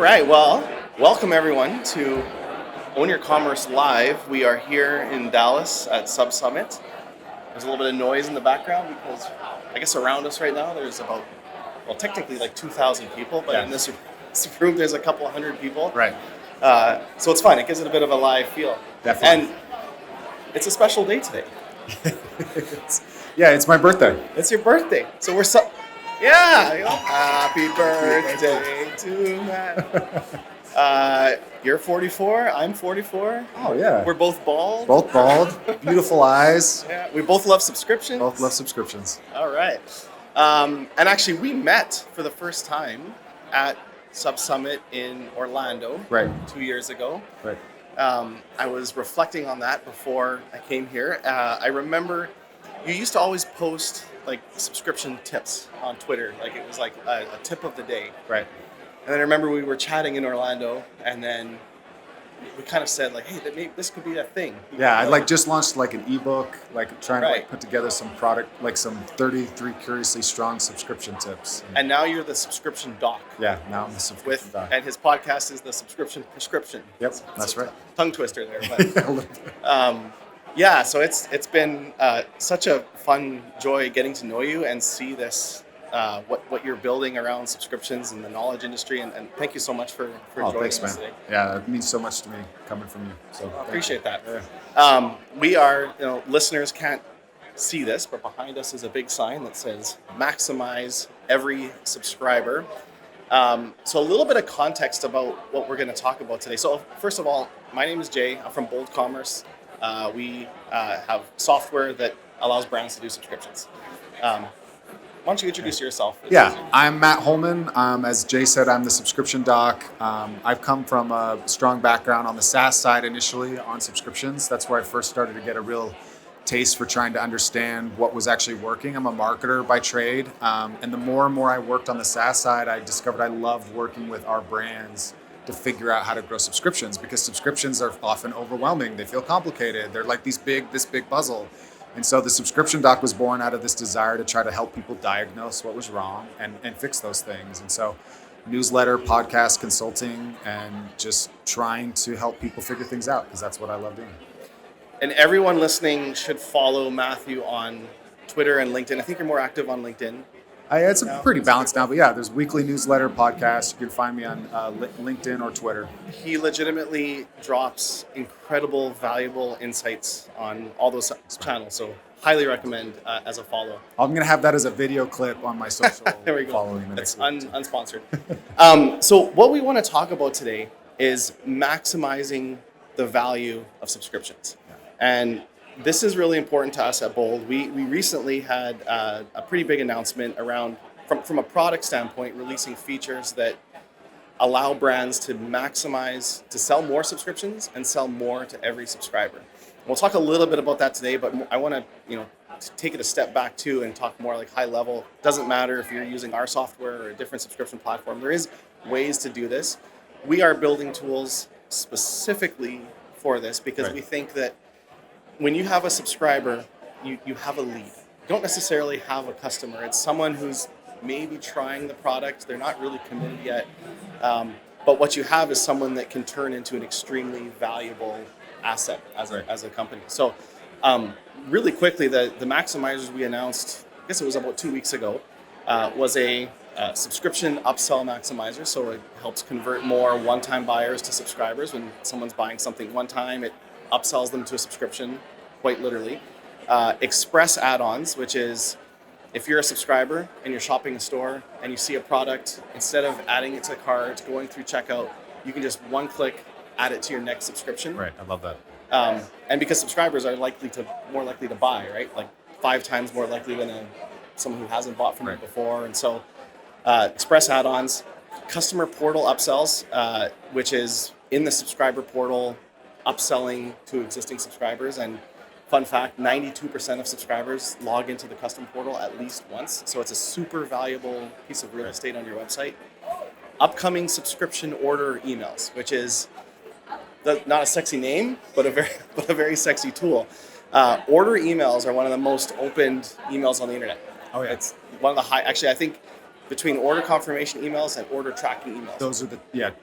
right, well, welcome everyone to Own Your Commerce Live. We are here in Dallas at SubSummit. There's a little bit of noise in the background because I guess around us right now there's about, well, technically like 2,000 people, but in this room there's a couple of hundred people. Right. So it's fun. It gives it a bit of a live feel. Definitely. And it's a special day today. It's my birthday. It's your birthday. So we're happy birthday to Matt. You're 44. I'm 44. Oh, yeah. We're both bald. Both bald. Beautiful eyes. Yeah. We both love subscriptions. Both love subscriptions. All right. And actually, we met for the first time at SubSummit in Orlando. Right. 2 years ago. Right. I was reflecting on that before I came here. I remember you used to always post like subscription tips on Twitter. Like it was like a tip of the day. Right. And then I remember we were chatting in Orlando, and then we kind of said like, hey, this could be a thing. Yeah, I just launched like an ebook, trying to put together some product, some 33 curiously strong subscription tips. And now you're the subscription doc. Yeah, now I'm the subscription doc. And his podcast is the Subscription Prescription. Yep, that's right. Tongue twister there. But, so it's been such a fun joy getting to know you and see this, what you're building around subscriptions and the knowledge industry. And thank you so much for joining us today. Yeah, it means so much to me coming from you. So I appreciate that. Yeah. We are, listeners can't see this, but behind us is a big sign that says maximize every subscriber. So a little bit of context about what we're going to talk about today. So first of all, my name is Jay. I'm from Bold Commerce. We have software that allows brands to do subscriptions. Why don't you introduce yourself? I'm Matt Holman. As Jay said, I'm the subscription doc. I've come from a strong background on the SaaS side initially on subscriptions. That's where I first started to get a real taste for trying to understand what was actually working. I'm a marketer by trade. And the more and more I worked on the SaaS side, I discovered I loved working with our brands to figure out how to grow subscriptions, because subscriptions are often overwhelming. They feel complicated. They're like this big puzzle. And so the subscription doc was born out of this desire to try to help people diagnose what was wrong and fix those things. And so newsletter, podcast, consulting, and just trying to help people figure things out, because that's what I love doing. And everyone listening should follow Matthew on Twitter and LinkedIn. I think you're more active on LinkedIn. It's pretty balanced now, but yeah, there's weekly newsletter, podcast. You can find me on LinkedIn or Twitter. He legitimately drops incredible, valuable insights on all those channels. So highly recommend as a follow. I'm going to have that as a video clip on my social there we go. Following the That's next week. unsponsored. So what we want to talk about today is maximizing the value of subscriptions. Yeah. And this is really important to us at Bold. We recently had a pretty big announcement around, from a product standpoint, releasing features that allow brands to maximize, to sell more subscriptions and sell more to every subscriber. We'll talk a little bit about that today, but I want to, take it a step back too and talk more like high level. Doesn't matter if you're using our software or a different subscription platform. There is ways to do this. We are building tools specifically for this because we think that when you have a subscriber, you have a lead. You don't necessarily have a customer. It's someone who's maybe trying the product. They're not really committed yet. But what you have is someone that can turn into an extremely valuable asset as a company. So really quickly, the maximizers we announced, I guess it was about 2 weeks ago, was a subscription upsell maximizer. So it helps convert more one-time buyers to subscribers. When someone's buying something one time, it upsells them to a subscription, quite literally. Express add-ons, which is if you're a subscriber and you're shopping a store and you see a product, instead of adding it to cart, going through checkout, you can just one click add it to your next subscription. Right, I love that. And because subscribers are more likely to buy, right? Like 5 times more likely than someone who hasn't bought from you before. And so express add-ons, customer portal upsells, which is in the subscriber portal, upselling to existing subscribers. And fun fact, 92% of subscribers log into the custom portal at least once. So it's a super valuable piece of real estate on your website. Upcoming subscription order emails, which is not a sexy name, but a very sexy tool. Order emails are one of the most opened emails on the internet. Oh yeah. It's one of the high, actually I think between order confirmation emails and order tracking emails. Those are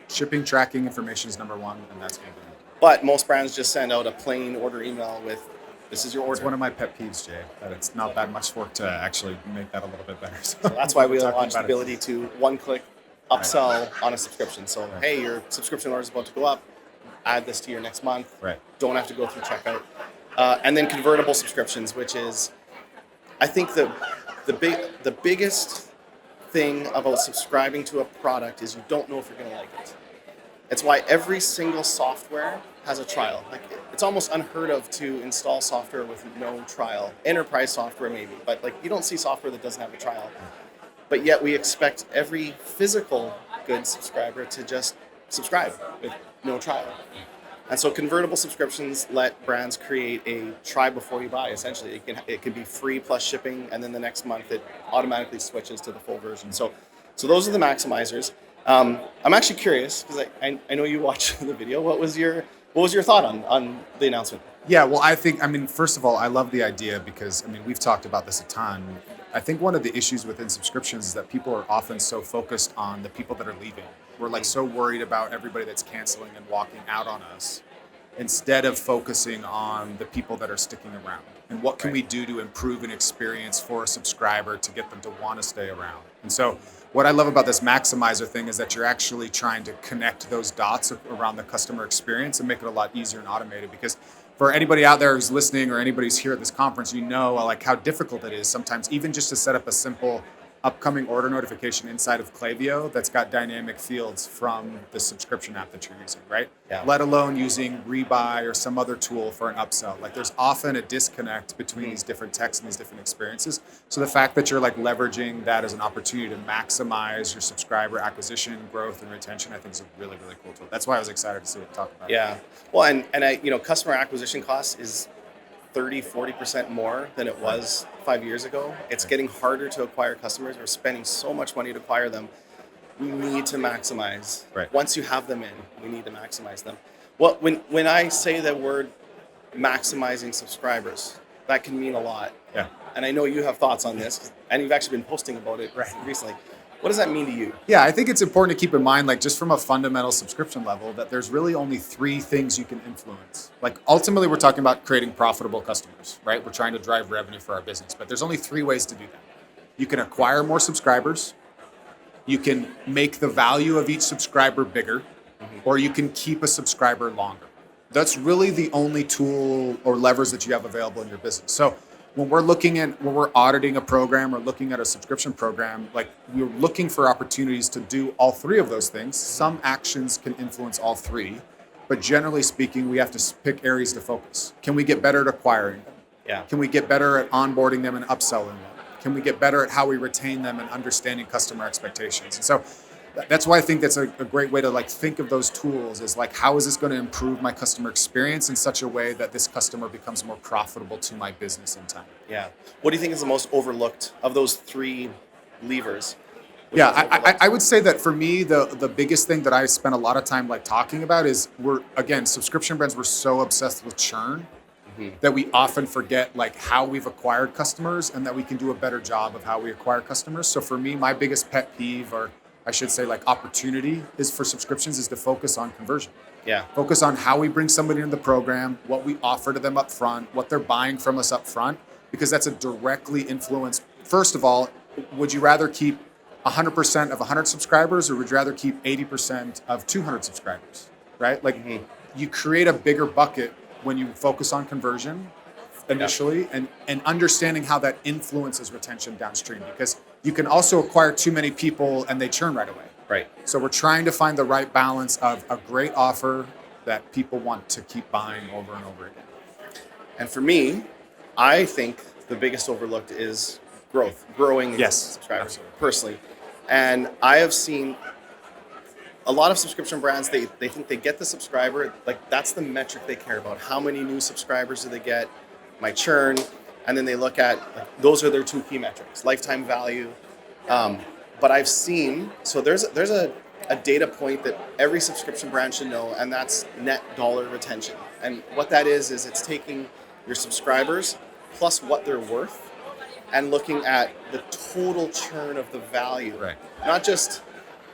shipping tracking information is number one, and that's going to be. But most brands just send out a plain order email with, this is your order. It's one of my pet peeves, Jay, that it's not that much work to actually make that a little bit better. So that's why we launched the ability to one-click upsell on a subscription. So, hey, your subscription order is about to go up. Add this to your next month. Right. Don't have to go through checkout. And then convertible subscriptions, which is, I think the biggest thing about subscribing to a product is you don't know if you're going to like it. It's why every single software has a trial. Like, it's almost unheard of to install software with no trial. Enterprise software maybe, but like you don't see software that doesn't have a trial. But yet we expect every physical goods subscriber to just subscribe with no trial. And so convertible subscriptions let brands create a try before you buy. Essentially, it can be free plus shipping, and then the next month it automatically switches to the full version. So those are the maximizers. I'm actually curious because I know you watched the video. What was your thought on the announcement? Yeah, well, first of all, I love the idea because, we've talked about this a ton. I think one of the issues within subscriptions is that people are often so focused on the people that are leaving. We're like so worried about everybody that's canceling and walking out on us instead of focusing on the people that are sticking around. And what can we do to improve an experience for a subscriber to get them to want to stay around? And so what I love about this maximizer thing is that you're actually trying to connect those dots around the customer experience and make it a lot easier and automated. Because for anybody out there who's listening or anybody who's here at this conference, you know like how difficult it is sometimes even just to set up a simple upcoming order notification inside of Klaviyo that's got dynamic fields from the subscription app that you're using, right? Yeah. Let alone using Rebuy or some other tool for an upsell. Like there's often a disconnect between these different texts and these different experiences. So the fact that you're like leveraging that as an opportunity to maximize your subscriber acquisition, growth, and retention, I think is a really, really cool tool. That's why I was excited to see what we talk about. Yeah. Well, and customer acquisition costs is 30-40% more than it was 5 years ago. It's getting harder to acquire customers. We're spending so much money to acquire them. We need to maximize. Right. Once you have them in, we need to maximize them. Well, when I say the word maximizing subscribers, that can mean a lot. Yeah. And I know you have thoughts on this, and you've actually been posting about it recently. What does that mean to you? Yeah, I think it's important to keep in mind, like just from a fundamental subscription level, that there's really only three things you can influence. Like ultimately, we're talking about creating profitable customers, right? We're trying to drive revenue for our business, but there's only three ways to do that. You can acquire more subscribers, you can make the value of each subscriber bigger, or you can keep a subscriber longer. That's really the only tool or levers that you have available in your business. So when we're auditing a program or looking at a subscription program, like we're looking for opportunities to do all three of those things. Some actions can influence all three, but generally speaking, we have to pick areas to focus. Can we get better at acquiring them? Yeah. Can we get better at onboarding them and upselling them? Can we get better at how we retain them and understanding customer expectations? And so that's why I think that's a great way to like think of those tools is like, how is this going to improve my customer experience in such a way that this customer becomes more profitable to my business in time? Yeah. What do you think is the most overlooked of those three levers? Yeah, I would say that for me, the biggest thing that I spent a lot of time like talking about is subscription brands were so obsessed with churn that we often forget like how we've acquired customers and that we can do a better job of how we acquire customers. So for me, my biggest pet peeve, or I should say like opportunity is for subscriptions is to focus on conversion. Yeah. Focus on how we bring somebody into the program, what we offer to them up front, what they're buying from us up front, because that's a directly influenced. First of all, would you rather keep 100% of 100 subscribers or would you rather keep 80% of 200 subscribers, right? Like you create a bigger bucket when you focus on conversion initially and understanding how that influences retention downstream, because you can also acquire too many people and they churn right away. Right. So we're trying to find the right balance of a great offer that people want to keep buying over and over again. And for me, I think the biggest overlooked is growing subscribers, absolutely. Personally. And I have seen a lot of subscription brands, they think they get the subscriber, like that's the metric they care about. How many new subscribers do they get? My churn. And then they look at, like, those are their two key metrics, lifetime value. But I've seen, so there's a data point that every subscription brand should know, and that's net dollar retention. And what that is it's taking your subscribers plus what they're worth and looking at the total churn of the value. Right. Not just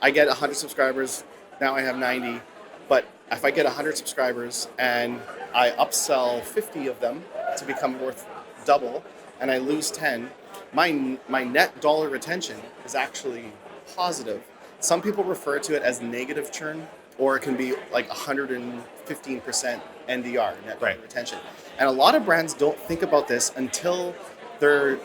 I get 100 subscribers, now I have 90, but if I get 100 subscribers and I upsell 50 of them to become worth double and I lose 10, my net dollar retention is actually positive. Some people refer to it as negative churn, or it can be like 115% NDR, net dollar retention. And a lot of brands don't think about this until they're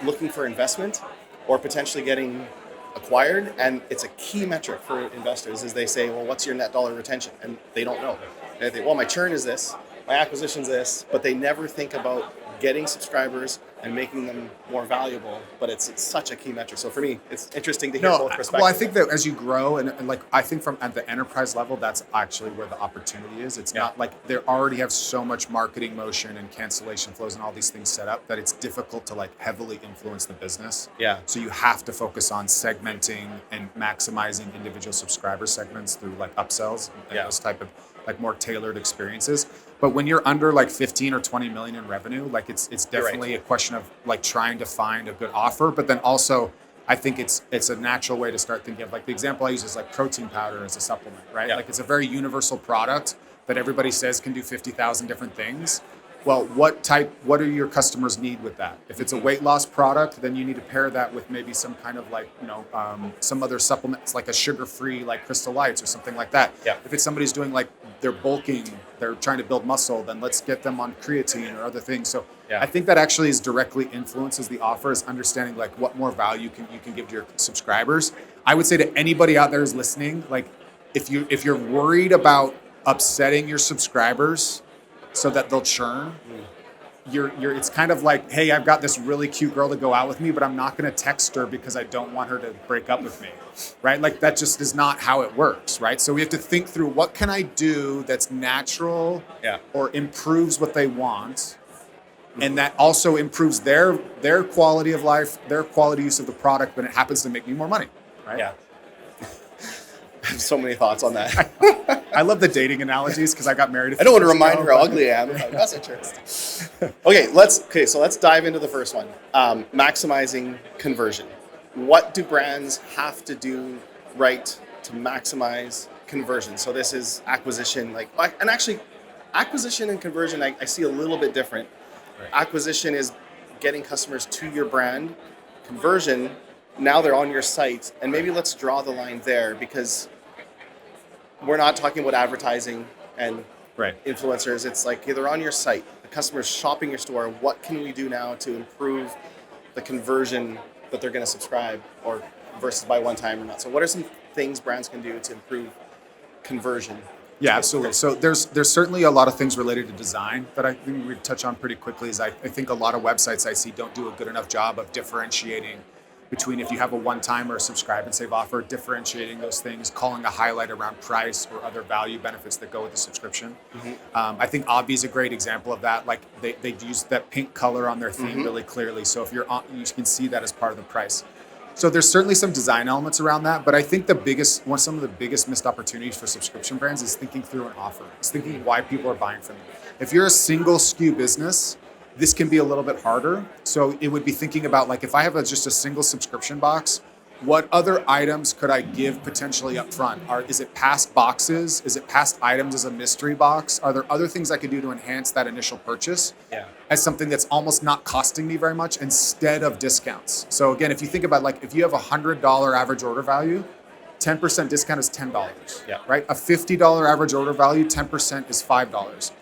looking for investment or potentially getting acquired, and it's a key metric for investors. Is they say, well, what's your net dollar retention? And they don't know. They think, well, my churn is this, my acquisition's this, but they never think about getting subscribers and making them more valuable. But it's such a key metric. So for me, it's interesting to hear both perspectives. Well, I think that as you grow, and like I think from at the enterprise level, that's actually where the opportunity is. It's not like they already have so much marketing motion and cancellation flows and all these things set up that it's difficult to like heavily influence the business. Yeah. So you have to focus on segmenting and maximizing individual subscriber segments through like upsells and those type of like more tailored experiences. But when you're under like 15 or 20 million in revenue, like it's definitely a question of like trying to find a good offer. But then also, I think it's a natural way to start thinking of, like, the example I use is like protein powder as a supplement, right? Like it's a very universal product that everybody says can do 50,000 different things. Well, what do your customers need with that? If it's a weight loss product, then you need to pair that with maybe some kind of like, some other supplements, like a sugar-free, like Crystal Lights or something like that. Yeah. If it's somebody's doing like, they're bulking, they're trying to build muscle, then let's get them on creatine or other things. So I think that actually is directly influences the offer, is understanding like what more value you can give to your subscribers. I would say to anybody out there who's listening, like if you're worried about upsetting your subscribers so that they'll churn, it's kind of like, hey, I've got this really cute girl to go out with me, but I'm not going to text her because I don't want her to break up with me, right? Like that just is not how it works, right? So we have to think through, what can I do that's natural or improves what they want, and that also improves their quality of life, their quality use of the product, but it happens to make me more money, right? Yeah. I have so many thoughts on that. I love the dating analogies because I got married. I don't want to remind her how ugly I am. That's interesting. So let's dive into the first one. Maximizing conversion. What do brands have to do right to maximize conversion? So this is acquisition, and actually, acquisition and conversion I see a little bit different. Right. Acquisition is getting customers to your brand. Conversion, now they're on your site, and maybe let's draw the line there, because we're not talking about advertising and influencers. It's like, they're on your site, the customer's shopping your store. What can we do now to improve the conversion that they're going to subscribe, or versus buy one time or not? So what are some things brands can do to improve conversion? Yeah, absolutely. So there's certainly a lot of things related to design that I think we touch on pretty quickly. Is I think a lot of websites I see don't do a good enough job of differentiating between, if you have a one-time or a subscribe and save offer, differentiating those things, calling a highlight around price or other value benefits that go with the subscription. I think Obvi is a great example of that. Like they use that pink color on their theme really clearly. So if you're on, you can see that as part of the price. So there's certainly some design elements around that, but I think some of the biggest missed opportunities for subscription brands is thinking through an offer. It's thinking why people are buying from you. If you're a single SKU business, this can be a little bit harder. So it would be thinking about, like, if I have just a single subscription box, what other items could I give potentially up front? Is it past boxes? Is it past items as a mystery box? Are there other things I could do to enhance that initial purchase as something that's almost not costing me very much, instead of discounts? So again, if you think about, like, if you have a $100 average order value, 10% discount is $10, right? A $50 average order value, 10% is $5.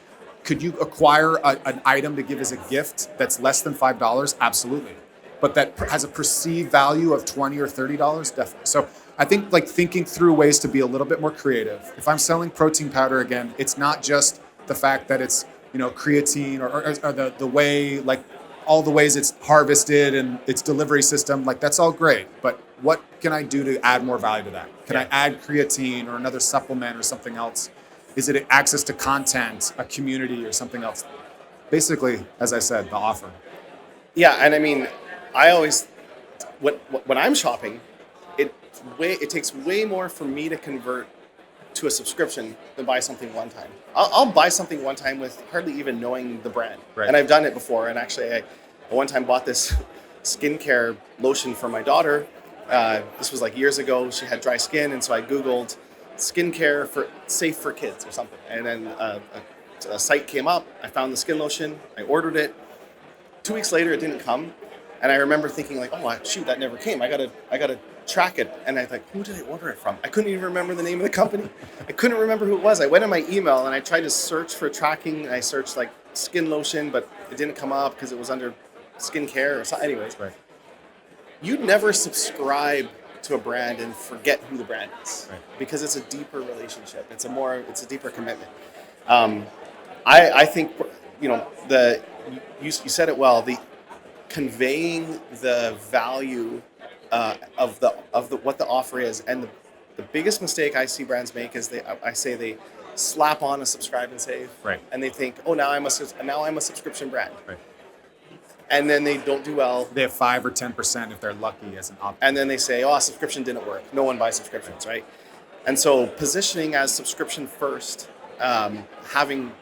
Could you acquire an item to give as a gift that's less than $5? Absolutely. But that has a perceived value of $20 or $30? Definitely. So I think, like, thinking through ways to be a little bit more creative. If I'm selling protein powder, again, it's not just the fact that it's, creatine or the way, like, all the ways it's harvested and its delivery system, like, that's all great. But what can I do to add more value to that? Can I add creatine or another supplement or something else? Is it access to content, a community, or something else? Basically, as I said, the offer. Yeah, and I mean, I always, when I'm shopping, it takes way more for me to convert to a subscription than buy something one time. I'll buy something one time with hardly even knowing the brand, and I've done it before. And actually, I one time bought this skincare lotion for my daughter. This was like years ago. She had dry skin, and so I Googled skincare for safe for kids or something. And then a site came up. I found the skin lotion. I ordered it. 2 weeks later, it didn't come. And I remember thinking like, oh, shoot, that never came. I gotta track it. And I thought, who did I order it from? I couldn't even remember the name of the company. I couldn't remember who it was. I went in my email and I tried to search for tracking. And I searched like skin lotion, but it didn't come up because it was under skincare or something. Anyways, Right. You'd never subscribe to a brand and forget who the brand is, Right. because it's a deeper relationship. It's a deeper commitment. I think, you said it well. The conveying the value of the what the offer is, and the biggest mistake I see brands make is they slap on a subscribe and save, Right. and they think, oh, now I'm a subscription brand, Right. and then they don't do well, They have 5 or 10% if they're lucky as an option. and then they say, oh, subscription didn't work. No one buys subscriptions, right? And so positioning as subscription first, having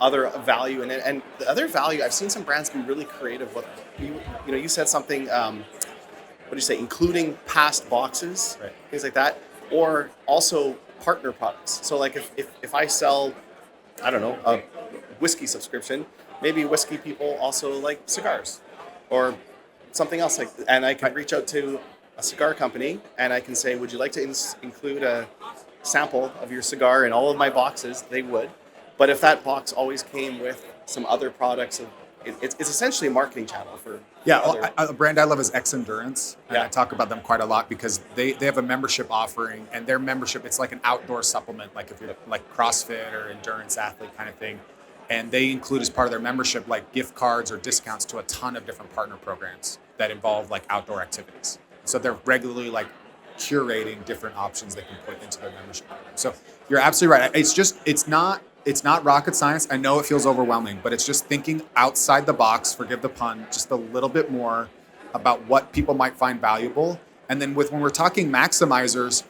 other value in it, and the other value, I've seen some brands be really creative with. You said something. What do you say? Including past boxes, Right. things like that, or also partner products. So like if I sell, I don't know, a whiskey subscription, maybe whiskey people also like cigars, or something else like, and I can reach out to a cigar company and I can say, would you like to include a sample of your cigar in all of my boxes? They would. But if that box always came with some other products, it's essentially a marketing channel for other. A brand I love is X Endurance, and Yeah. I talk about them quite a lot because they have a membership offering, and their membership, it's like an outdoor supplement, like if you're like CrossFit or endurance athlete kind of thing, and they include as part of their membership like gift cards or discounts to a ton of different partner programs that involve like outdoor activities. So they're regularly like curating different options they can put into their membership program. So you're absolutely right. It's not rocket science. I know it feels overwhelming, but it's just thinking outside the box, forgive the pun, just a little bit more about what people might find valuable. And then when we're talking maximizers,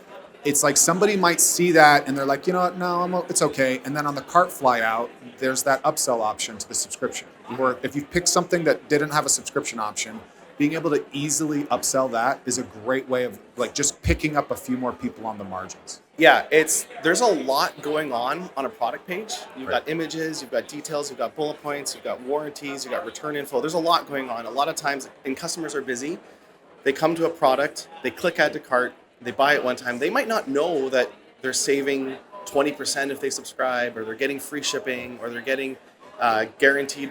it's like somebody might see that and they're like, you know what, no, it's okay. And then on the cart fly out, there's that upsell option to the subscription. Or if you pick something that didn't have a subscription option, being able to easily upsell that is a great way of like just picking up a few more people on the margins. Yeah, there's a lot going on a product page. You've Right. got images, you've got details, you've got bullet points, you've got warranties, you've got return info. There's a lot going on. A lot of times, and customers are busy. They come to a product, they click add to cart, they buy it one time. They might not know that they're saving 20% if they subscribe, or they're getting free shipping, or they're getting guaranteed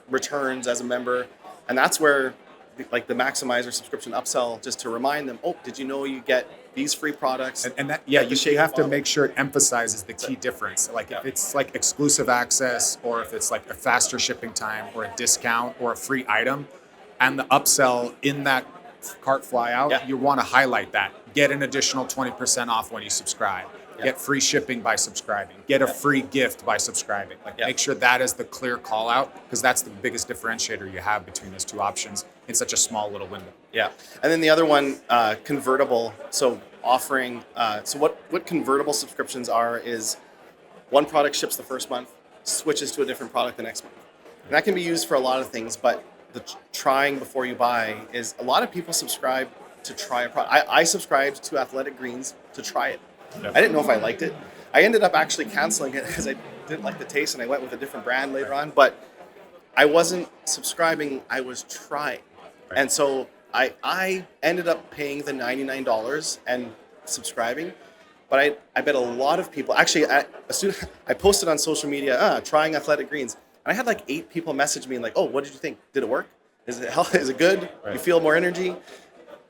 returns as a member. And that's where the Maximizer subscription upsell, just to remind them, oh, did you know you get these free products? And that, Like the you shake have to bottle. make sure it emphasizes the key difference. Like if it's like exclusive access, or if it's like a faster shipping time, or a discount, or a free item, and the upsell in that cart fly out, you want to highlight that. Get an additional 20% off when you subscribe. Get free shipping by subscribing. Get a free gift by subscribing. Make sure that is the clear call out, because that's the biggest differentiator you have between those two options in such a small little window. Yeah, and then the other one, convertible. So offering. So what convertible subscriptions are is one product ships the first month, switches to a different product the next month, and that can be used for a lot of things. But the trying before you buy is, a lot of people subscribe to try a product. I subscribed to Athletic Greens to try it. Yep. I didn't know if I liked it. I ended up actually canceling it because I didn't like the taste, and I went with a different brand later on. But I wasn't subscribing, I was trying. Right. And so I ended up paying the $99 and subscribing. But I bet a lot of people, actually, I posted on social media, trying Athletic Greens. And I had like 8 people message me and like, oh, what did you think? Did it work? Is it good? Right. You feel more energy?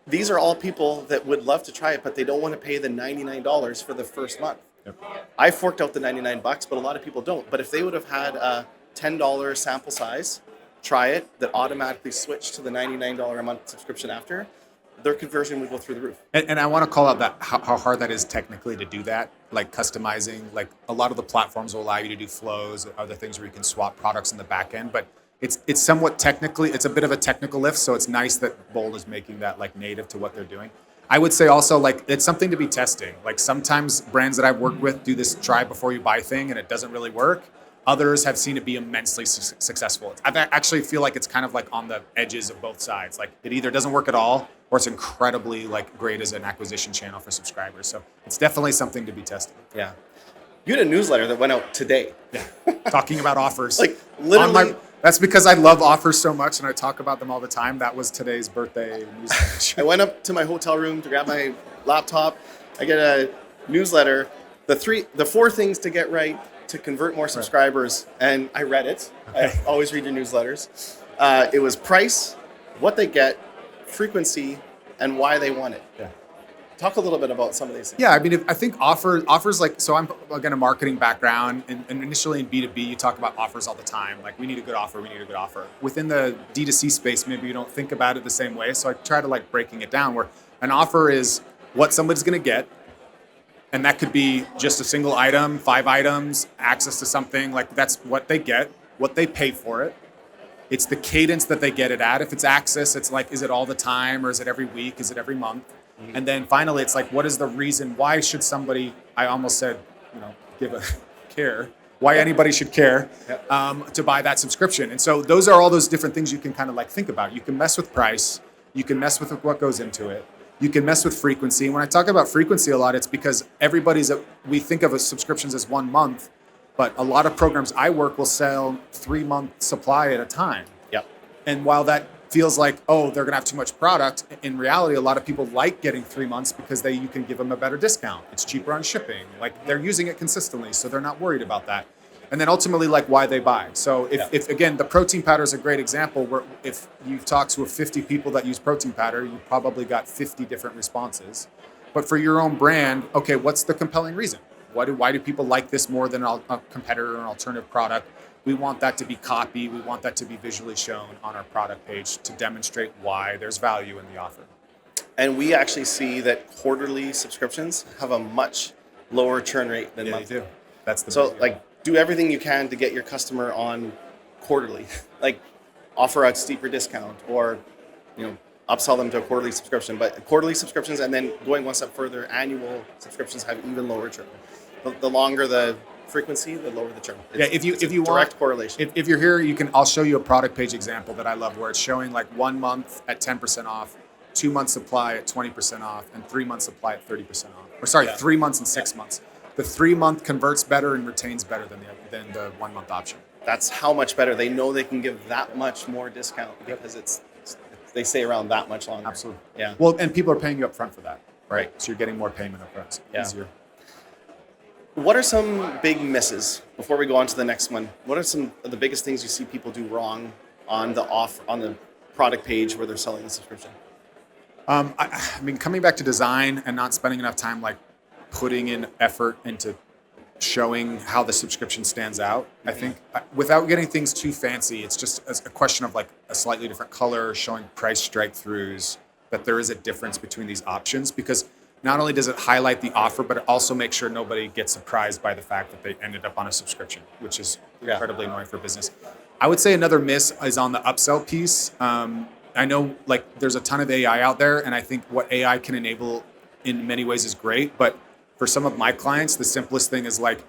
These are all people that would love to try it, but they don't want to pay the $99 for the first month. Yep. I forked out the $99, but a lot of people don't. But if they would have had a $10 sample size, try it, that automatically switched to the $99 a month subscription after, their conversion would go through the roof. And I want to call out that how hard that is technically to do that, like customizing. Like a lot of the platforms will allow you to do flows, other things where you can swap products in the back end, but it's somewhat technically, it's a bit of a technical lift. So it's nice that Bold is making that like native to what they're doing. I would say also like it's something to be testing. Like sometimes brands that I've worked with do this try before you buy thing and it doesn't really work. Others have seen it be immensely successful. I actually feel like it's kind of like on the edges of both sides. Like it either doesn't work at all or it's incredibly like great as an acquisition channel for subscribers. So it's definitely something to be tested. Yeah. You had a newsletter that went out today. Yeah. Talking about offers. Like literally. That's because I love offers so much and I talk about them all the time. That was today's birthday newsletter. I went up to my hotel room to grab my laptop. I get a newsletter, the 4 things to get right to convert more subscribers, and I read it. Okay. I always read your newsletters. It was price, what they get, frequency, and why they want it. Yeah. Talk a little bit about some of these things. Yeah, I mean, I think offers like, so I'm again a marketing background, and initially in B2B, you talk about offers all the time. Like, we need a good offer, we need a good offer. Within the D2C space, maybe you don't think about it the same way. So I try to like breaking it down where an offer is what somebody's going to get. And that could be just a single item, 5 items, access to something. Like that's what they get, what they pay for it. It's the cadence that they get it at. If it's access, it's like, is it all the time or is it every week? Is it every month? Mm-hmm. And then finally, it's like, what is the reason? Why should somebody, I almost said, give a care, why anybody should care to buy that subscription. And so those are all those different things you can kind of like think about. You can mess with price. You can mess with what goes into it. You can mess with frequency. When I talk about frequency a lot, it's because we think of subscriptions as 1 month, but a lot of programs I work will sell 3-month supply at a time. Yep. And while that feels like, oh, they're gonna have too much product, in reality, a lot of people like getting 3 months because you can give them a better discount. It's cheaper on shipping. Like they're using it consistently, so they're not worried about that. And then ultimately, like why they buy. So if again, the protein powder is a great example where if you've talked to 50 people that use protein powder, you probably got 50 different responses. But for your own brand, okay, what's the compelling reason? Why do people like this more than a competitor or an alternative product? We want that to be copy. We want that to be visually shown on our product page to demonstrate why there's value in the offer. And we actually see that quarterly subscriptions have a much lower churn rate than monthly. They do. That's the so like. Do everything you can to get your customer on quarterly, like offer a steeper discount or, upsell them to a quarterly subscription. But quarterly subscriptions and then going one step further, annual subscriptions have even lower churn. The longer the frequency, the lower the churn. If you want direct correlation. If you're here, I'll show you a product page example that I love where it's showing like 1 month at 10% off, 2 month supply at 20% off, and 3 month supply at 30% off. Or 3 months and 6 months. The 3 month converts better and retains better than the 1 month option. That's how much better. They know they can give that much more discount because they stay around that much longer. Absolutely. Yeah. Well, and people are paying you up front for that. Right. So you're getting more payment up front. Easier. What are some big misses before we go on to the next one? What are some of the biggest things you see people do wrong on the product page where they're selling the subscription? I mean, coming back to design and not spending enough time like putting in effort into showing how the subscription stands out. I think without getting things too fancy, it's just a question of like a slightly different color, showing price strike-throughs, that there is a difference between these options, because not only does it highlight the offer, but it also makes sure nobody gets surprised by the fact that they ended up on a subscription, which is incredibly annoying for business. I would say another miss is on the upsell piece. I know like there's a ton of AI out there, and I think what AI can enable in many ways is great, but for some of my clients, the simplest thing is like,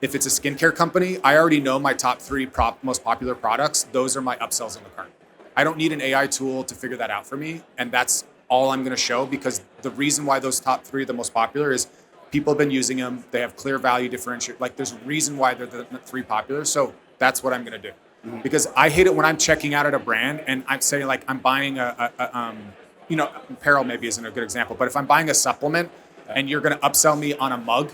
if it's a skincare company, I already know my top 3 most popular products. Those are my upsells in the cart. I don't need an AI tool to figure that out for me. And that's all I'm going to show, because the reason why those top 3 are the most popular is people have been using them. They have clear value differentiation. Like there's a reason why they're the 3 popular. So that's what I'm going to do. Mm-hmm. Because I hate it when I'm checking out at a brand and I'm saying like, I'm buying apparel maybe isn't a good example, but if I'm buying a supplement, and you're going to upsell me on a mug,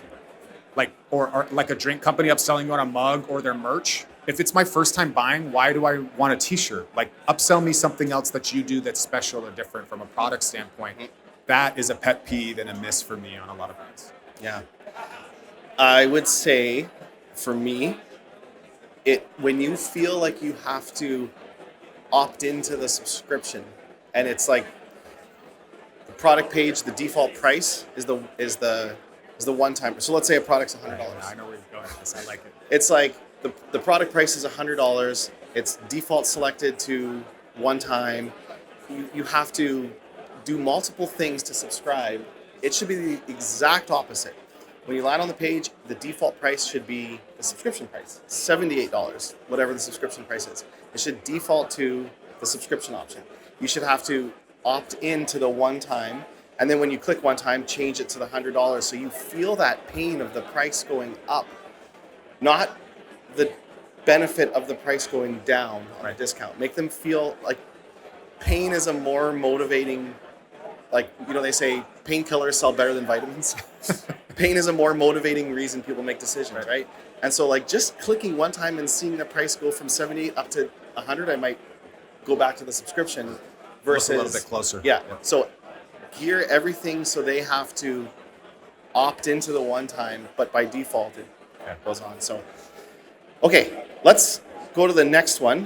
like or like a drink company upselling you on a mug or their merch. If it's my first time buying, why do I want a t-shirt? Like upsell me something else that you do that's special or different from a product standpoint. That is a pet peeve and a miss for me on a lot of brands. Yeah. I would say for me, when you feel like you have to opt into the subscription and it's like, product page, the default price is the one time. So let's say a product's $100. I know where you're going with this. I like it. It's like the product price is $100. It's default selected to one time. You have to do multiple things to subscribe. It should be the exact opposite. When you land on the page, the default price should be the subscription price, $78, whatever the subscription price is. It should default to the subscription option. You should have to opt into the one time, and then when you click one time, change it to the $100 so you feel that pain of the price going up, not the benefit of the price going down on a discount. Make them feel like pain is a more motivating, like, they say painkillers sell better than vitamins. Pain is a more motivating reason people make decisions, right? And so like just clicking one time and seeing the price go from 78 up to 100, I might go back to the subscription versus a little bit closer. Yeah. So gear everything so they have to opt into the one time, but by default it goes on. So, okay, let's go to the next one,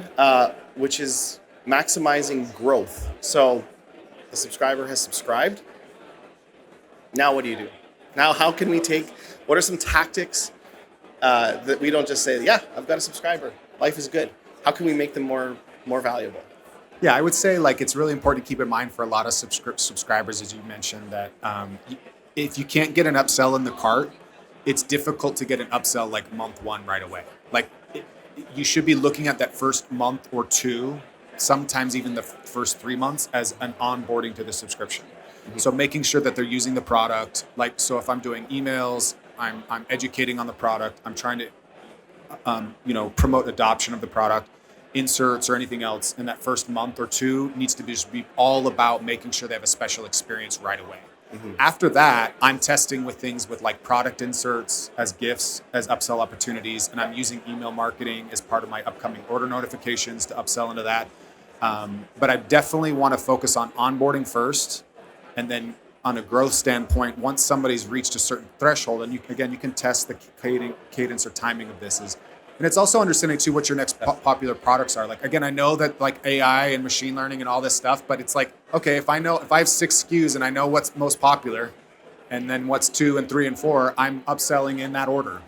which is maximizing growth. So the subscriber has subscribed. Now what do you do? Now, what are some tactics that we don't just say, yeah, I've got a subscriber, life is good. How can we make them more valuable? Yeah, I would say like it's really important to keep in mind for a lot of subscribers, as you mentioned, that if you can't get an upsell in the cart, it's difficult to get an upsell like month one right away. Like you should be looking at that first month or two, sometimes even the first 3 months as an onboarding to the subscription. So making sure that they're using the product, like, so if I'm doing emails, I'm educating on the product, I'm trying to, promote adoption of the product, inserts or anything else in that first month or two needs to just be all about making sure they have a special experience right away. After that, I'm testing with things with like product inserts as gifts, as upsell opportunities, and I'm using email marketing as part of my upcoming order notifications to upsell into that. But I definitely want to focus on onboarding first. And then on a growth standpoint, once somebody's reached a certain threshold, and you can test the cadence or timing of this. And it's also understanding too what your next popular products are. Like, again, I know that like AI and machine learning and all this stuff, but it's like, okay, if I have 6 SKUs and I know what's most popular and then what's 2 and 3 and 4, I'm upselling in that order,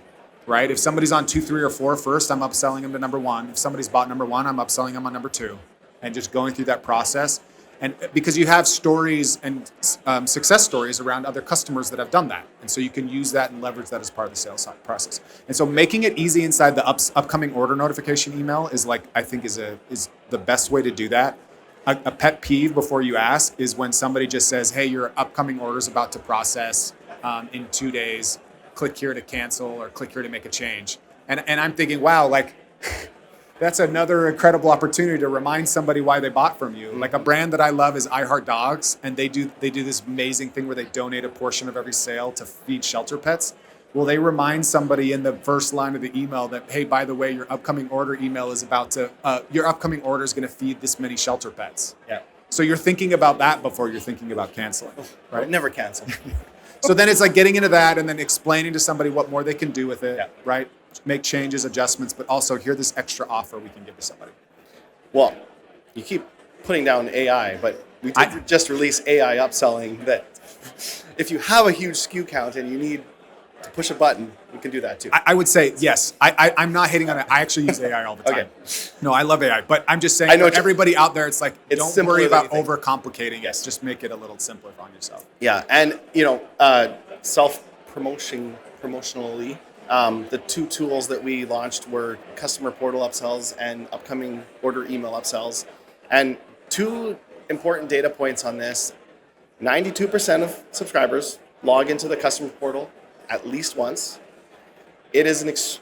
right? If somebody's on 2, 3, or 4 first, I'm upselling them to number 1. If somebody's bought number 1, I'm upselling them on number 2, and just going through that process. And because you have stories and success stories around other customers that have done that. And so you can use that and leverage that as part of the sales process. And so making it easy inside the upcoming order notification email is like, I think is the best way to do that. A pet peeve before you ask is when somebody just says, hey, your upcoming order is about to process in 2 days. Click here to cancel or click here to make a change. And I'm thinking, wow, like, that's another incredible opportunity to remind somebody why they bought from you. Like a brand that I love is I Heart Dogs, and they do this amazing thing where they donate a portion of every sale to feed shelter pets. Well, they remind somebody in the first line of the email that, hey, by the way, your upcoming order email is your upcoming order is going to feed this many shelter pets. Yeah. So you're thinking about that before you're thinking about canceling, right? I'll never cancel. So then it's like getting into that and then explaining to somebody what more they can do with it, right? Make changes, adjustments, but also here this extra offer we can give to somebody. Well, you keep putting down AI, but we did just release AI upselling that if you have a huge SKU count and you need to push a button, you can do that too. I would say yes. I'm not hating on it. I actually use AI all the time. Okay. No, I love AI, but I'm just saying for everybody out there, it's like, don't worry about overcomplicating it. Just make it a little simpler on yourself. Yeah, and promotionally, the 2 tools that we launched were customer portal upsells and upcoming order email upsells. And 2 important data points on this: 92% of subscribers log into the customer portal at least once. It is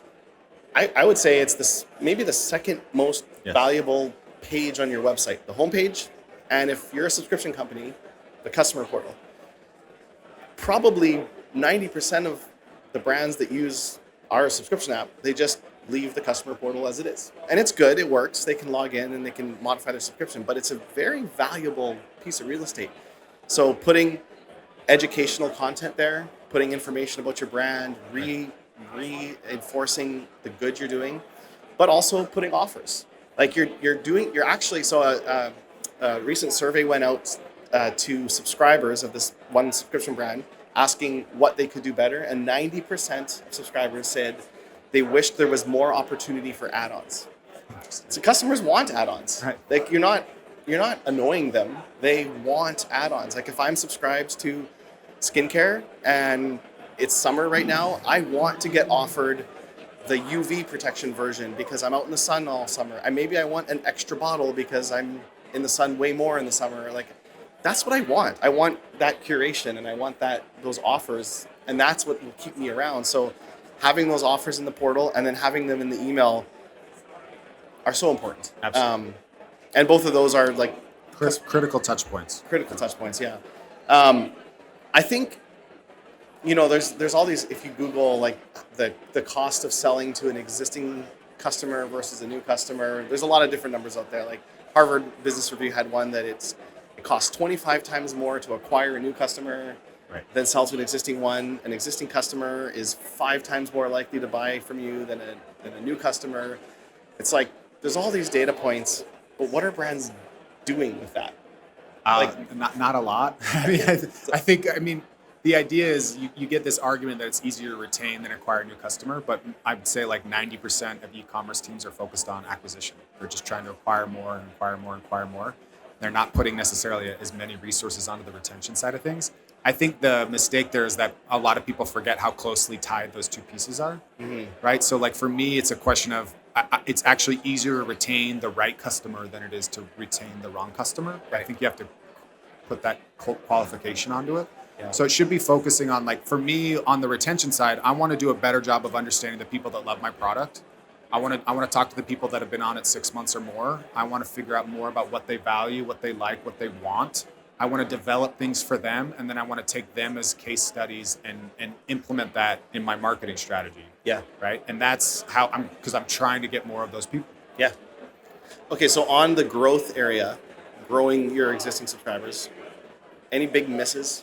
I would say it's maybe the second most valuable page on your website, the homepage, and if you're a subscription company, the customer portal. Probably 90% of the brands that use our subscription app, they just leave the customer portal as it is. And it's good, it works, they can log in and they can modify their subscription, but it's a very valuable piece of real estate. So putting educational content there, putting information about your brand, reinforcing the good you're doing, but also putting offers. Like a recent survey went out to subscribers of this one subscription brand, asking what they could do better, and 90% of subscribers said they wished there was more opportunity for add-ons. So customers want add-ons. Right. Like you're not annoying them. They want add-ons. Like if I'm subscribed to skincare and it's summer right now. I want to get offered the UV protection version because I'm out in the sun all summer. And maybe I want an extra bottle because I'm in the sun way more in the summer. Like, that's what I want. I want that curation and I want those offers, and that's what will keep me around. So having those offers in the portal and then having them in the email are so important. Absolutely. And both of those are like Critical touch points. critical touch points. Yeah. I think, there's all these, if you Google like the cost of selling to an existing customer versus a new customer, there's a lot of different numbers out there. Like Harvard Business Review had one that it costs 25 times more to acquire a new customer than sell to an existing one. An existing customer is 5 times more likely to buy from you than a new customer. It's like, there's all these data points, but what are brands doing with that? Not a lot. I think the idea is you get this argument that it's easier to retain than acquire a new customer, but I'd say like 90% of e-commerce teams are focused on acquisition. They're just trying to acquire more and acquire more and acquire more. They're not putting necessarily as many resources onto the retention side of things. I think the mistake there is that a lot of people forget how closely tied those two pieces are, right? So like for me, it's a question of it's actually easier to retain the right customer than it is to retain the wrong customer. I think you have to put that qualification onto it. Yeah. So it should be focusing on, like, for me on the retention side, I want to do a better job of understanding the people that love my product. I want to talk to the people that have been on it 6 months or more. I want to figure out more about what they value, what they like, what they want. I want to develop things for them, and then I want to take them as case studies and implement that in my marketing strategy. Yeah. Right. And that's how because I'm trying to get more of those people. Yeah. Okay. So on the growth area, growing your existing subscribers, any big mistakes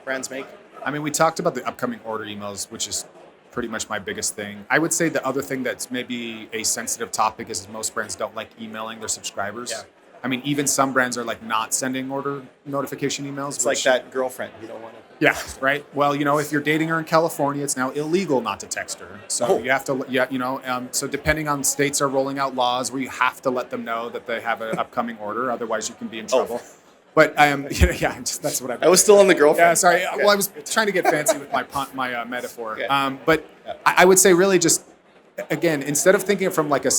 brands make? I mean, we talked about the upcoming order emails, which is pretty much my biggest thing. I would say the other thing that's maybe a sensitive topic is most brands don't like emailing their subscribers. Yeah. I mean, even some brands are like not sending order notification emails. It's like that girlfriend you don't want to. Yeah, right. Well, if you're dating her in California, it's now illegal not to text her. So you have to, so depending on states are rolling out laws where you have to let them know that they have an upcoming order. Otherwise, you can be in trouble. But that's what I was still on the girlfriend. Yeah, sorry. Well, I was trying to get fancy with my metaphor. Okay. But I would say really just, again, instead of thinking from like a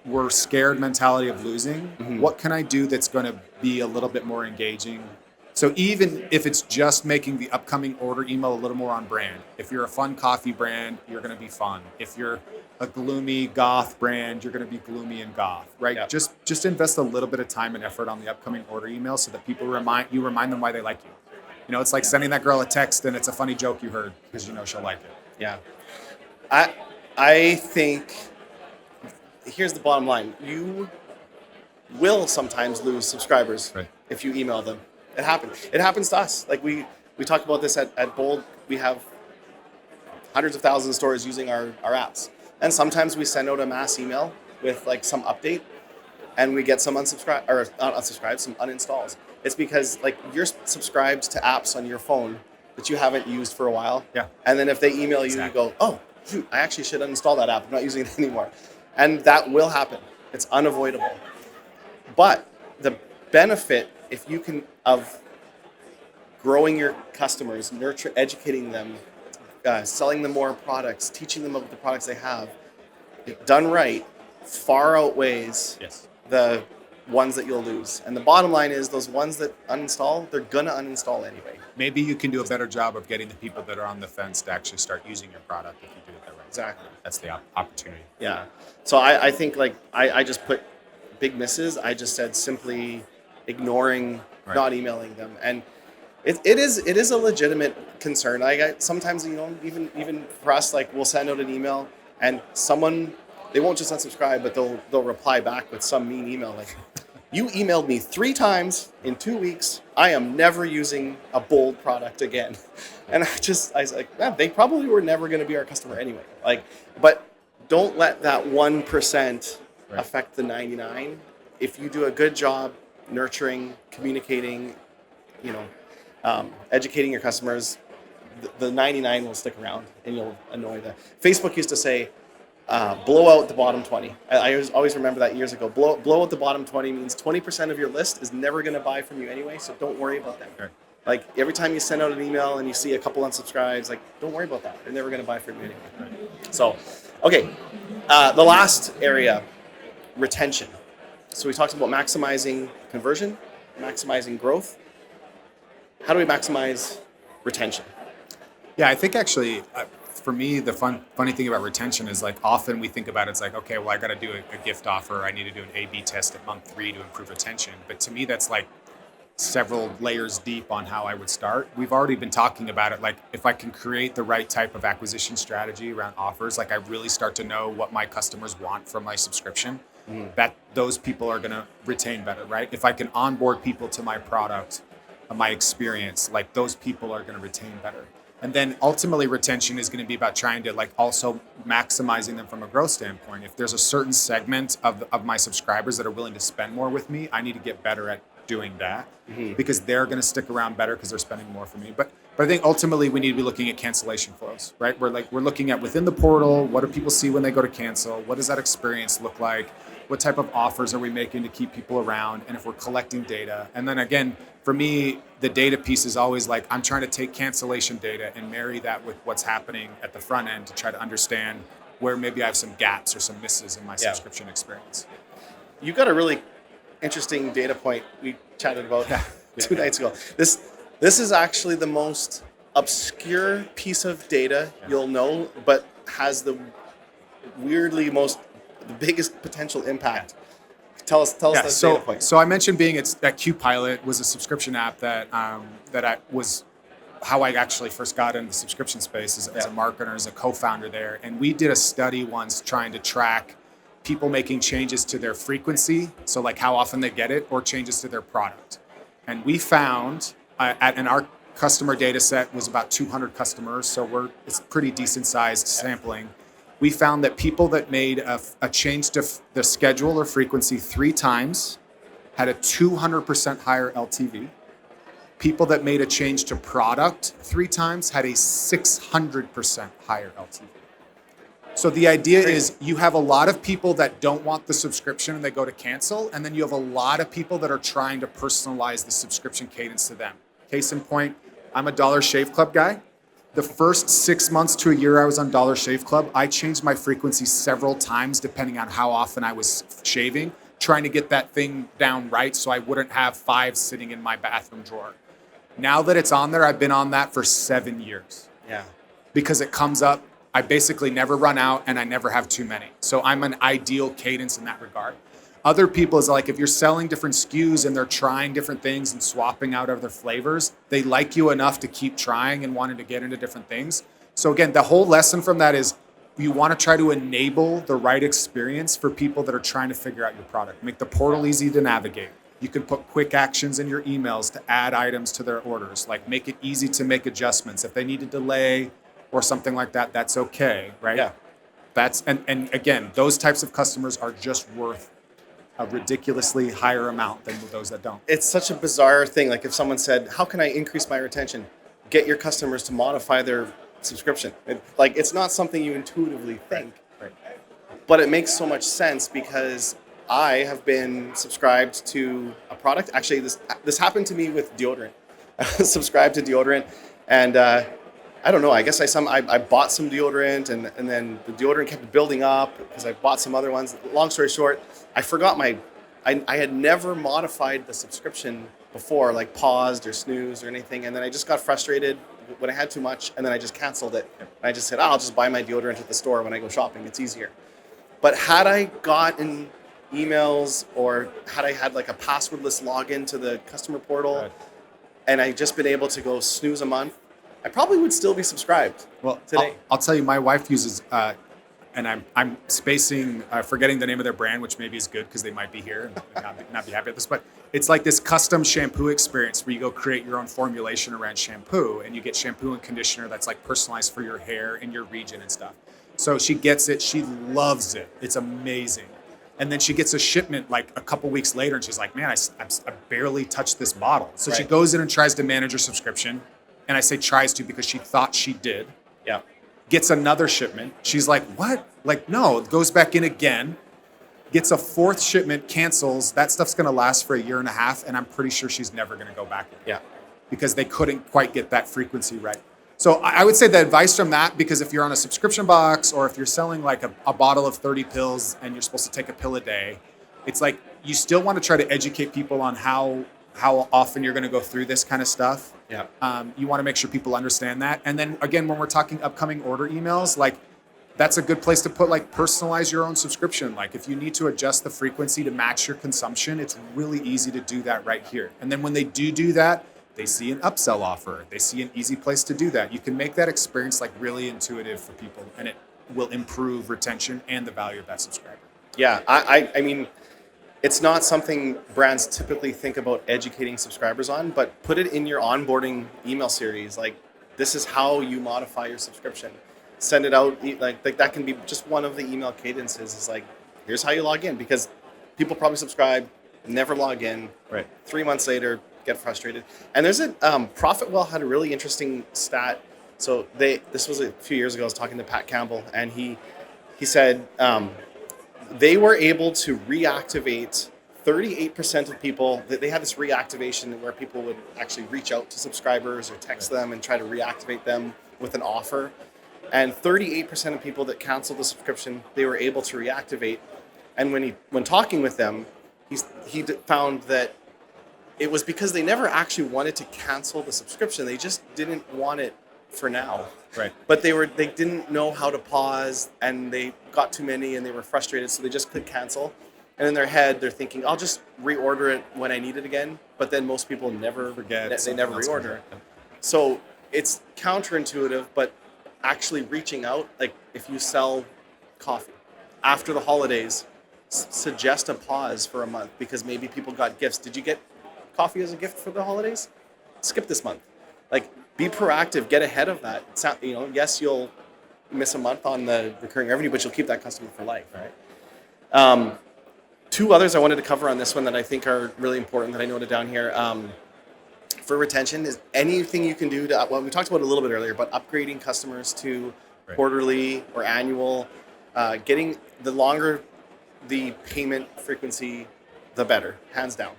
we're scared mentality of losing, what can I do that's going to be a little bit more engaging? So even if it's just making the upcoming order email a little more on brand, if you're a fun coffee brand, you're going to be fun. If you're a gloomy goth brand, you're going to be gloomy and goth, right? Yeah. Just invest a little bit of time and effort on the upcoming order email so that people remind them why they like you. It's like sending that girl a text and it's a funny joke you heard because she'll like it. Yeah. I think here's the bottom line. You will sometimes lose subscribers if you email them. It happens. It happens to us. Like we talk about this at Bold. We have hundreds of thousands of stores using our apps. And sometimes we send out a mass email with like some update and we get some some uninstalls. It's because like you're subscribed to apps on your phone that you haven't used for a while. Yeah. And then if they email you, you go, oh, shoot, I actually should uninstall that app. I'm not using it anymore. And that will happen. It's unavoidable. But the benefit, if you can, of growing your customers, educating them, selling them more products, teaching them about the products they have, if done right, far outweighs the ones that you'll lose. And the bottom line is those ones that uninstall, they're going to uninstall anyway. Maybe you can do a better job of getting the people that are on the fence to actually start using your product if you do it that way. Exactly. That's the opportunity. Yeah. So I think like I just put big misses. I just said simply ignoring, not emailing them. And it is a legitimate concern. Sometimes, even for us, like we'll send out an email and someone, they won't just unsubscribe, but they'll reply back with some mean email like, you emailed me 3 times in 2 weeks. I am never using a Bold product again. And I was like, man, they probably were never going to be our customer anyway. Like, but don't let that 1% affect the 99. If you do a good job nurturing, communicating, educating your customers, the 99 will stick around and you'll annoy them. Facebook used to say, blow out the bottom 20. I always remember that years ago. Blow out the bottom 20 means 20% of your list is never going to buy from you anyway, so don't worry about them. Like every time you send out an email and you see a couple unsubscribes, like don't worry about that. They're never going to buy from you anyway. So, okay, the last area, retention. So we talked about maximizing conversion, maximizing growth. How do we maximize retention? Yeah, I think actually, for me, the funny thing about retention is like often we think about it's like, okay, well, I got to do a gift offer. I need to do an A/B test at month 3 to improve retention. But to me, that's like several layers deep on how I would start. We've already been talking about it. Like if I can create the right type of acquisition strategy around offers, like I really start to know what my customers want from my subscription, that those people are going to retain better, right? If I can onboard people to my product, my experience, like those people are going to retain better. And then ultimately retention is going to be about trying to like also maximizing them from a growth standpoint. If there's a certain segment of my subscribers that are willing to spend more with me, I need to get better at doing that because they're going to stick around better because they're spending more for me. But I think ultimately we need to be looking at cancellation flows, right? We're looking at within the portal, what do people see when they go to cancel? What does that experience look like? What type of offers are we making to keep people around? And if we're collecting data, and then again, for me, the data piece is always like, I'm trying to take cancellation data and marry that with what's happening at the front end to try to understand where maybe I have some gaps or some misses in my subscription experience. You've got a really interesting data point we chatted about 2 nights ago. This is actually the most obscure piece of data you'll know, but has the biggest potential impact. Tell us that data point. So I mentioned that QPilot was a subscription app that was how I actually first got into the subscription space as a marketer, as a co-founder there. And we did a study once trying to track people making changes to their frequency, so like how often they get it, or changes to their product. And we found, and our customer data set was about 200 customers, so it's pretty decent sized sampling. We found that people that made a change to the schedule or frequency 3 times had a 200% higher LTV. People that made a change to product 3 times had a 600% higher LTV. So the idea is you have a lot of people that don't want the subscription and they go to cancel, and then you have a lot of people that are trying to personalize the subscription cadence to them. Case in point, I'm a Dollar Shave Club guy. The first 6 months to a year I was on Dollar Shave Club, I changed my frequency several times depending on how often I was shaving, trying to get that thing down right so I wouldn't have 5 sitting in my bathroom drawer. Now that it's on there, I've been on that for 7 years. Yeah. Because it comes up, I basically never run out and I never have too many. So I'm an ideal cadence in that regard. Other people is like, if you're selling different SKUs and they're trying different things and swapping out other flavors, they like you enough to keep trying and wanting to get into different things. So again, the whole lesson from that is you want to try to enable the right experience for people that are trying to figure out your product. Make the portal easy to navigate. You can put quick actions in your emails to add items to their orders. Like make it easy to make adjustments. If they need to delay or something like that, that's okay, right? Yeah. And again, those types of customers are just worth a ridiculously higher amount than those that don't. It's such a bizarre thing. Like if someone said, how can I increase my retention? Get your customers to modify their subscription. It's not something you intuitively think, Right. but it makes so much sense because I have been subscribed to a product. Actually, this happened to me with deodorant. I was subscribed to deodorant, and I don't know. I guess I bought some deodorant, and then the deodorant kept building up because I bought some other ones. Long story short, I forgot I had never modified the subscription before, like paused or snoozed or anything, and then I just got frustrated when I had too much, and then I just canceled it. And I just said, I'll just buy my deodorant at the store when I go shopping. It's easier. But had I gotten emails or had I had like a passwordless login to the customer portal, Right. and I just been able to go snooze a month, I probably would still be subscribed. Well, today. I'll tell you, my wife uses, and I'm spacing, forgetting the name of their brand, which maybe is good because they might be here and not be happy with this. But it's like this custom shampoo experience where you go create your own formulation around shampoo, and you get shampoo and conditioner that's like personalized for your hair and your region and stuff. So she gets it. She loves it. It's amazing. And then she gets a shipment like a couple weeks later, and she's like, man, I barely touched this bottle. So she goes in and tries to manage her subscription. And I say tries to because she thought she did. Yeah. Gets another shipment. She's like, what? Like, no, goes back in again, gets a 4th shipment, cancels. That stuff's going to last for a year and a half. And I'm pretty sure she's never going to go back in. Yeah. because they couldn't quite get that frequency right. So I would say the advice from that, because if you're on a subscription box or if you're selling like a bottle of 30 pills and you're supposed to take a pill a day, it's like you still want to try to educate people on how often you're going to go through this kind of stuff. Yeah. You want to make sure people understand that. And then again, when we're talking upcoming order emails, like that's a good place to put like personalize your own subscription. Like if you need to adjust the frequency to match your consumption, it's really easy to do that right here. And then when they do that, they see an upsell offer. They see an easy place to do that. You can make that experience like really intuitive for people, and it will improve retention and the value of that subscriber. Yeah, I mean, it's not something brands typically think about educating subscribers on, but put it in your onboarding email series. Like, this is how you modify your subscription. Send it out, like that can be just one of the email cadences. It's like, here's how you log in, because people probably subscribe, never log in. Right. 3 months later, get frustrated. And there's a Profitwell had a really interesting stat. So this was a few years ago. I was talking to Pat Campbell, and he said they were able to reactivate 38% of people. They had this reactivation where people would actually reach out to subscribers or text them and try to reactivate them with an offer. And 38% of people that canceled the subscription, they were able to reactivate. And when talking with them, he found that it was because they never actually wanted to cancel the subscription. They just didn't want it for now. Right. But they didn't know how to pause, and they got too many and they were frustrated, so they just clicked cancel. And in their head, they're thinking, I'll just reorder it when I need it again. But then most people never forget. They never reorder it. So it's counterintuitive, but actually reaching out, like if you sell coffee after the holidays, suggest a pause for a month because maybe people got gifts. Did you get coffee as a gift for the holidays? Skip this month. Like, be proactive, get ahead of that. It's not, yes, you'll miss a month on the recurring revenue, but you'll keep that customer for life, right? Two others I wanted to cover on this one that I think are really important that I noted down here. For retention is anything you can do to, well, we talked about it a little bit earlier, but upgrading customers to quarterly or annual, getting the longer the payment frequency, the better, hands down.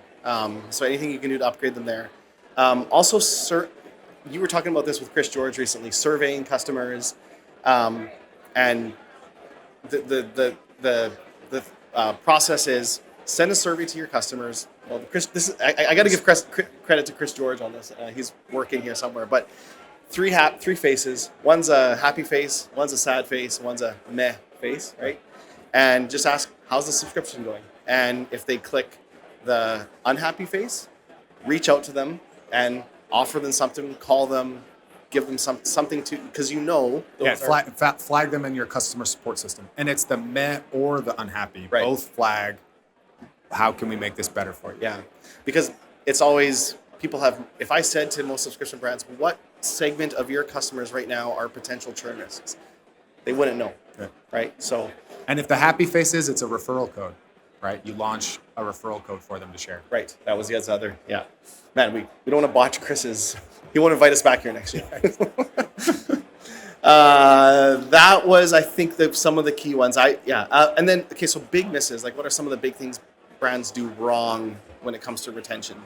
So anything you can do to upgrade them there. Also, you were talking about this with Chris George recently, surveying customers, and the process is send a survey to your customers. Well, Chris, I got to give credit to Chris George on this. He's working here somewhere, but three faces. One's a happy face, one's a sad face, one's a meh face, right? And just ask, how's the subscription going? And if they click the unhappy face, reach out to them and offer them something, call them, give them something to, because flag them in your customer support system. And it's the meh or the unhappy. Right. Both flag, how can we make this better for you? Yeah, because it's always, people have, if I said to most subscription brands, what segment of your customers right now are potential churn risks? They wouldn't know, right? So, and if the happy face is, it's a referral code, right? You launch a referral code for them to share. Right, that was the other, yeah. Man, we don't want to botch Chris's, he won't invite us back here next year. That was, I think, some of the key ones. And then, okay, so big misses, like what are some of the big things brands do wrong when it comes to retention?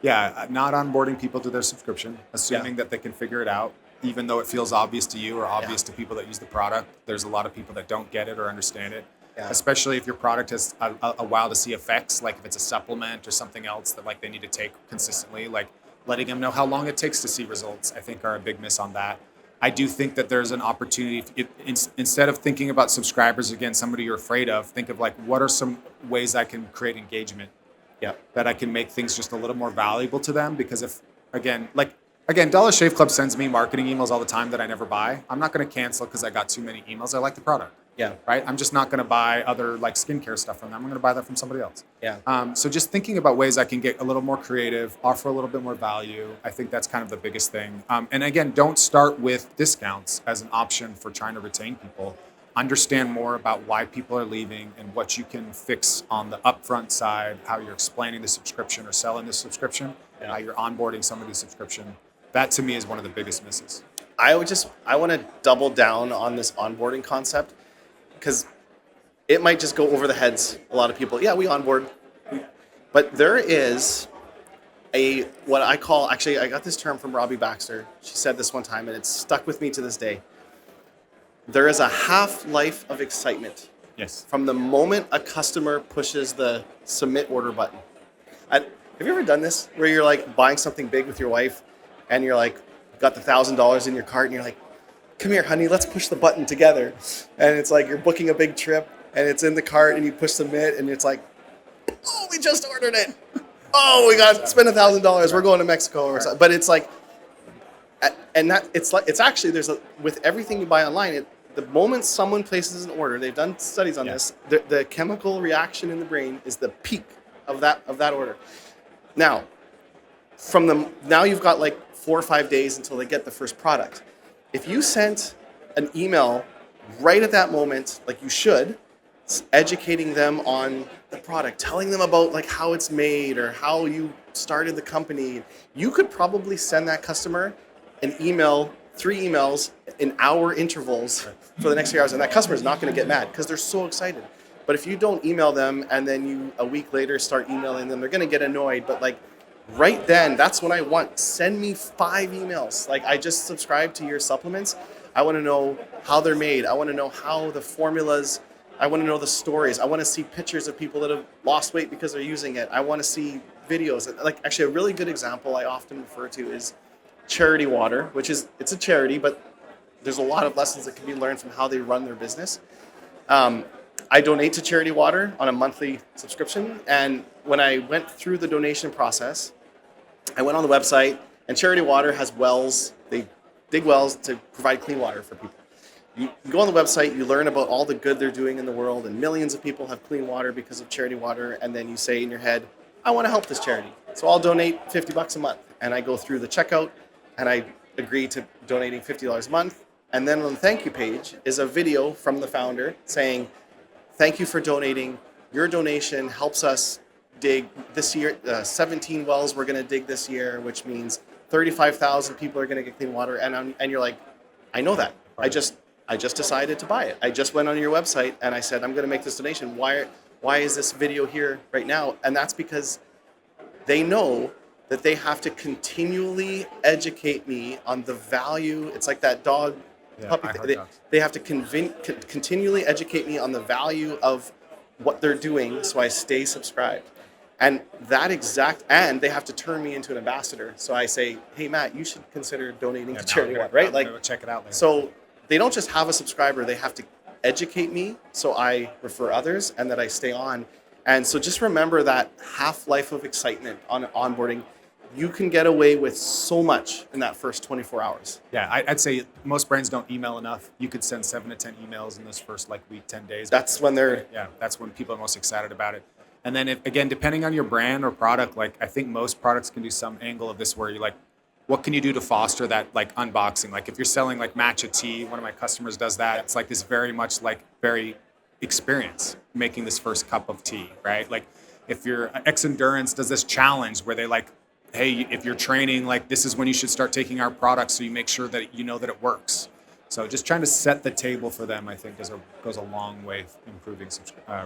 Yeah, not onboarding people to their subscription, assuming that they can figure it out, even though it feels obvious to you or obvious to people that use the product. There's a lot of people that don't get it or understand it, especially if your product has a while to see effects, like if it's a supplement or something else that like they need to take consistently, like letting them know how long it takes to see results, I think are a big miss on that. I do think that there's an opportunity, instead of thinking about subscribers, again, somebody you're afraid of, think of like, what are some ways I can create engagement? Yeah. That I can make things just a little more valuable to them. Because if, again, Dollar Shave Club sends me marketing emails all the time that I never buy. I'm not going to cancel because I got too many emails. I like the product. Yeah. Right? I'm just not going to buy other like skincare stuff from them. I'm going to buy that from somebody else. Yeah. So just thinking about ways I can get a little more creative, offer a little bit more value. I think that's kind of the biggest thing. And again, don't start with discounts as an option for trying to retain people. Understand more about why people are leaving and what you can fix on the upfront side, how you're explaining the subscription or selling the subscription, how you're onboarding somebody's subscription. That to me is one of the biggest misses. I want to double down on this onboarding concept because it might just go over the heads a lot of people. Yeah, we onboard. But there is what I call, actually, I got this term from Robbie Baxter. She said this one time, and it's stuck with me to this day. There is a half-life of excitement Yes. from the moment a customer pushes the submit order button. Have you ever done this where you're like buying something big with your wife and you're like, got the $1,000 in your cart and you're like, come here, honey, let's push the button together. And it's like you're booking a big trip and it's in the cart and you push submit and it's like, oh, we just ordered it. Oh, we got to spend $1,000. We're going to Mexico or something. But it's like, and that it's actually with everything you buy online. The moment someone places an order, they've done studies on this. The chemical reaction in the brain is the peak of that order. Now, now you've got like 4 or 5 days until they get the first product. If you sent an email right at that moment, like you should, educating them on the product, telling them about like how it's made or how you started the company, you could probably send that customer an email, 3 emails in hour intervals for the next 3 hours, and that customer is not going to get mad because they're so excited. But if you don't email them and then you a week later start emailing them, they're going to get annoyed. But like right then, that's what I want. Send me 5 emails. Like, I just subscribed to your supplements. I want to know how they're made. I want to know how the formulas, I want to know the stories. I want to see pictures of people that have lost weight because they're using it. I want to see videos. Like, actually, a really good example I often refer to is Charity Water, which is, it's a charity, but there's a lot of lessons that can be learned from how they run their business. I donate to Charity Water on a monthly subscription. And when I went through the donation process, I went on the website, and Charity Water has wells. They dig wells to provide clean water for people. You go on the website, you learn about all the good they're doing in the world, and millions of people have clean water because of Charity Water, and then you say in your head, I want to help this charity. So I'll donate $50 a month. And I go through the checkout, and I agree to donating $50 a month. And then on the thank you page is a video from the founder saying, thank you for donating. Your donation helps us dig this year, 17 wells we're going to dig this year, which means 35,000 people are going to get clean water. And you're like, I know that. I just decided to buy it. I just went on your website and I said, I'm going to make this donation. Why is this video here right now? And that's because they know that they have to continually educate me on the value. It's like that dog puppy thing. They have to continually educate me on the value of what they're doing so I stay subscribed. And and they have to turn me into an ambassador. So I say, hey, Matt, you should consider donating to Charity Water, right? Like, check it out later. So they don't just have a subscriber, they have to educate me so I refer others and that I stay on. And so just remember that half-life of excitement on onboarding. You can get away with so much in that first 24 hours. Yeah, I'd say most brands don't email enough. You could send 7 to 10 emails in this first week, 10 days. That's when that's when people are most excited about it. And then again, depending on your brand or product, I think most products can do some angle of this where you what can you do to foster that unboxing? Like if you're selling matcha tea, one of my customers does that. It's this very much very experience making this first cup of tea, right? Like if your X Endurance does this challenge where they hey, if you're training, this is when you should start taking our products so you make sure that you know that it works. So just trying to set the table for them, I think, goes a long way improving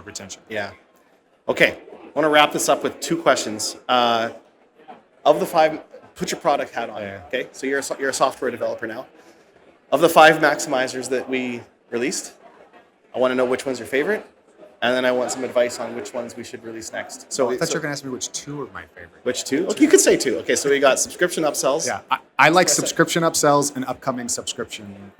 retention. Yeah. Okay. I want to wrap this up with 2 questions. Of the 5, put your product hat on. Yeah. Okay. So you're a software developer now. Of the 5 maximizers that we released, I want to know which one's your favorite. And then I want some advice on which ones we should release next. So I thought you were going to ask me which 2 are my favorite. Which 2? Okay, you could say 2. Okay, so we got subscription upsells. Yeah, I like subscription upsells and upcoming subscription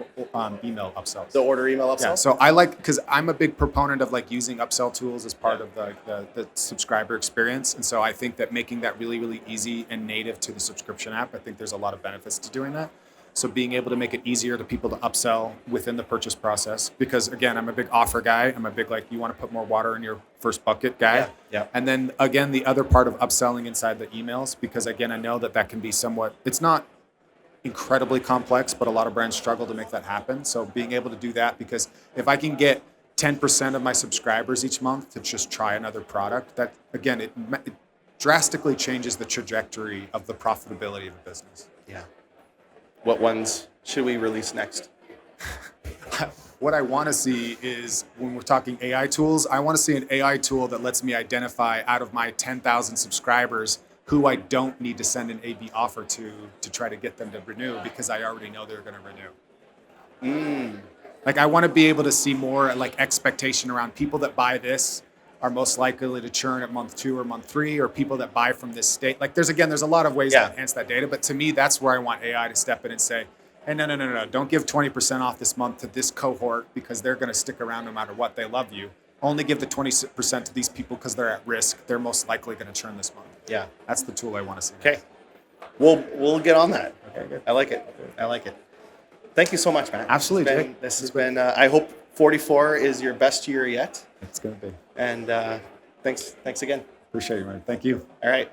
email upsells. The order email upsells? Yeah, so I because I'm a big proponent of using upsell tools as part of the subscriber experience. And so I think that making that really, really easy and native to the subscription app, I think there's a lot of benefits to doing that. So being able to make it easier to people to upsell within the purchase process, because again, I'm a big offer guy. I'm a big you want to put more water in your first bucket guy. Yeah. And then again, the other part of upselling inside the emails, because again, I know that can be it's not incredibly complex, but a lot of brands struggle to make that happen. So being able to do that, because if I can get 10% of my subscribers each month to just try another product, that again, it drastically changes the trajectory of the profitability of the business. Yeah. What ones should we release next? What I want to see is, when we're talking AI tools, I want to see an AI tool that lets me identify out of my 10,000 subscribers who I don't need to send an AB offer to try to get them to renew because I already know they're going to renew. Like I want to be able to see more like expectation around people that buy this are most likely to churn at month 2 or month 3, or people that buy from this state. Like there's a lot of ways to enhance that data, but to me, that's where I want AI to step in and say, hey, no, don't give 20% off this month to this cohort because they're going to stick around no matter what. They love you. Only give the 20% to these people because they're at risk. They're most likely going to churn this month. Yeah. That's the tool I want to see. Okay. We'll get on that. Okay, good. I like it. Thank you so much, Matt. Absolutely, Jake. This has been, I hope 44 is your best year yet. It's going to be. And thanks again. Appreciate you, man. Thank you. All right.